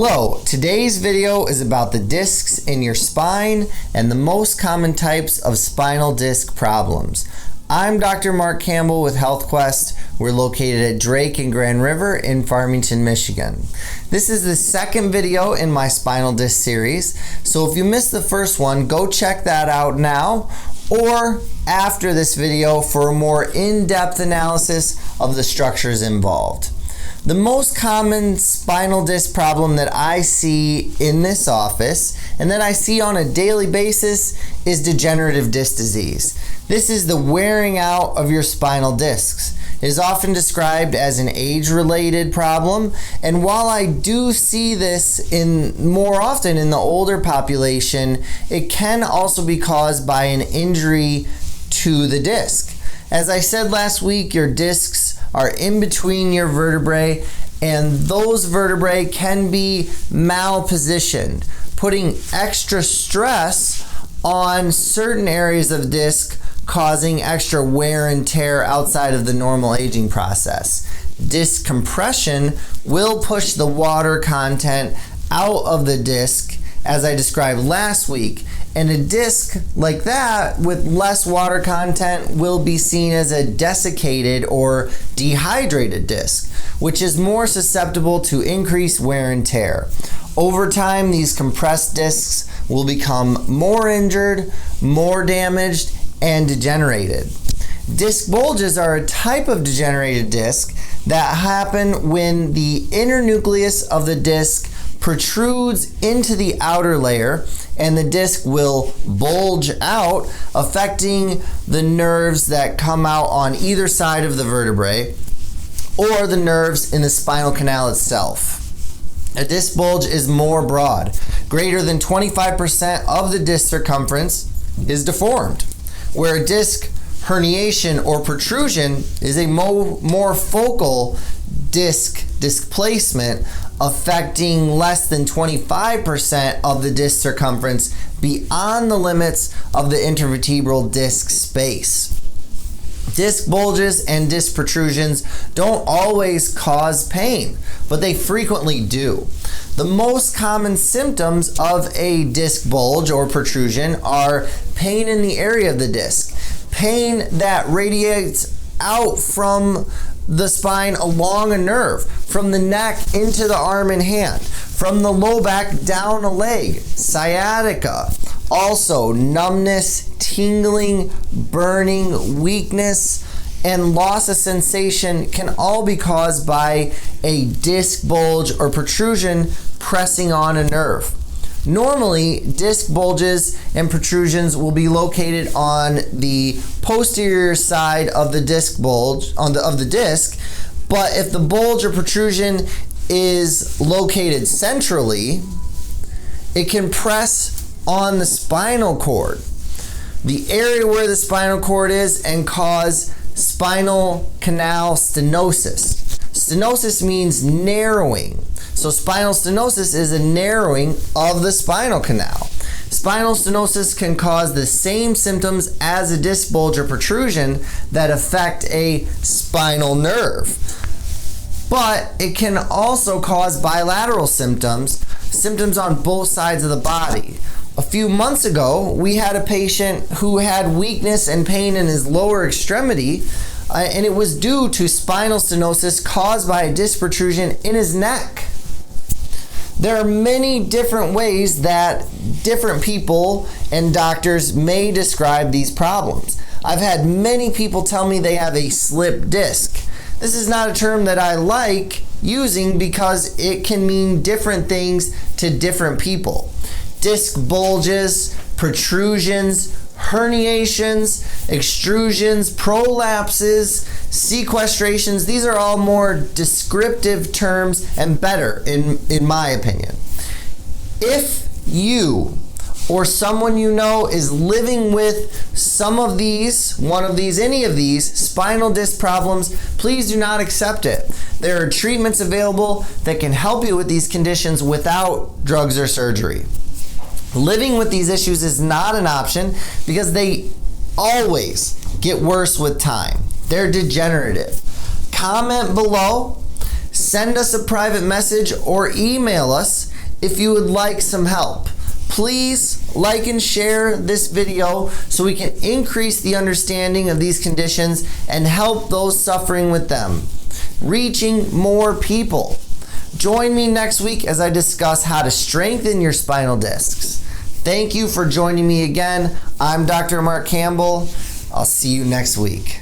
Hello, today's video is about the discs in your spine and the most common types of spinal disc problems. I'm Dr. Mark Campbell with Healthquest. We're located at Drake and Grand River in Farmington, Michigan. This is the second video in my spinal disc series, so if you missed the first one, go check that out now or after this video for a more in-depth analysis of the structures involved. The most common spinal disc problem that I see in this office and that I see on a daily basis is degenerative disc disease. This is the wearing out of your spinal discs. It is often described as an age-related problem, and while I do see this more often in the older population, it can also be caused by an injury to the disc. As I said last week, your discs are in between your vertebrae, and those vertebrae can be malpositioned, putting extra stress on certain areas of disc, causing extra wear and tear outside of the normal aging process. Disc compression will push the water content out of the disc, as I described last week, and a disc like that with less water content will be seen as a desiccated or dehydrated disc, which is more susceptible to increased wear and tear. Over time, these compressed discs will become more injured, more damaged, and degenerated. Disc bulges are a type of degenerated disc that happen when the inner nucleus of the disc protrudes into the outer layer and the disc will bulge out, affecting the nerves that come out on either side of the vertebrae or the nerves in the spinal canal itself. A disc bulge is more broad. Greater than 25% of the disc circumference is deformed, where a disc herniation or protrusion is a more focal disc displacement, affecting less than 25% of the disc circumference beyond the limits of the intervertebral disc space. Disc bulges and disc protrusions don't always cause pain, but they frequently do. The most common symptoms of a disc bulge or protrusion are pain in the area of the disc, pain that radiates out from the spine along a nerve, from the neck into the arm and hand, from the low back down a leg, sciatica. Also, numbness, tingling, burning, weakness, and loss of sensation can all be caused by a disc bulge or protrusion pressing on a nerve. Normally, disc bulges and protrusions will be located on the posterior side of the disc bulge of the disc, but if the bulge or protrusion is located centrally, it can press on the spinal cord, the area where the spinal cord is, and cause spinal canal stenosis. Stenosis means narrowing. So spinal stenosis is a narrowing of the spinal canal. Spinal stenosis can cause the same symptoms as a disc bulge or protrusion that affect a spinal nerve. But it can also cause bilateral symptoms on both sides of the body. A few months ago, we had a patient who had weakness and pain in his lower extremity, and it was due to spinal stenosis caused by a disc protrusion in his neck. There are many different ways that different people and doctors may describe these problems. I've had many people tell me they have a slip disc. This is not a term that I like using because it can mean different things to different people. Disc bulges, protrusions, herniations, extrusions, prolapses, sequestrations, these are all more descriptive terms and better in my opinion. If you or someone you know is living with any of these spinal disc problems, please do not accept it. There are treatments available that can help you with these conditions without drugs or surgery. Living with these issues is not an option because they always get worse with time. They're degenerative. Comment below, send us a private message, or email us if you would like some help, please like and share this video so we can increase the understanding of these conditions and help those suffering with them, reaching more people. Join me next week as I discuss how to strengthen your spinal discs. Thank you for joining me again. I'm Dr. Mark Campbell. I'll see you next week.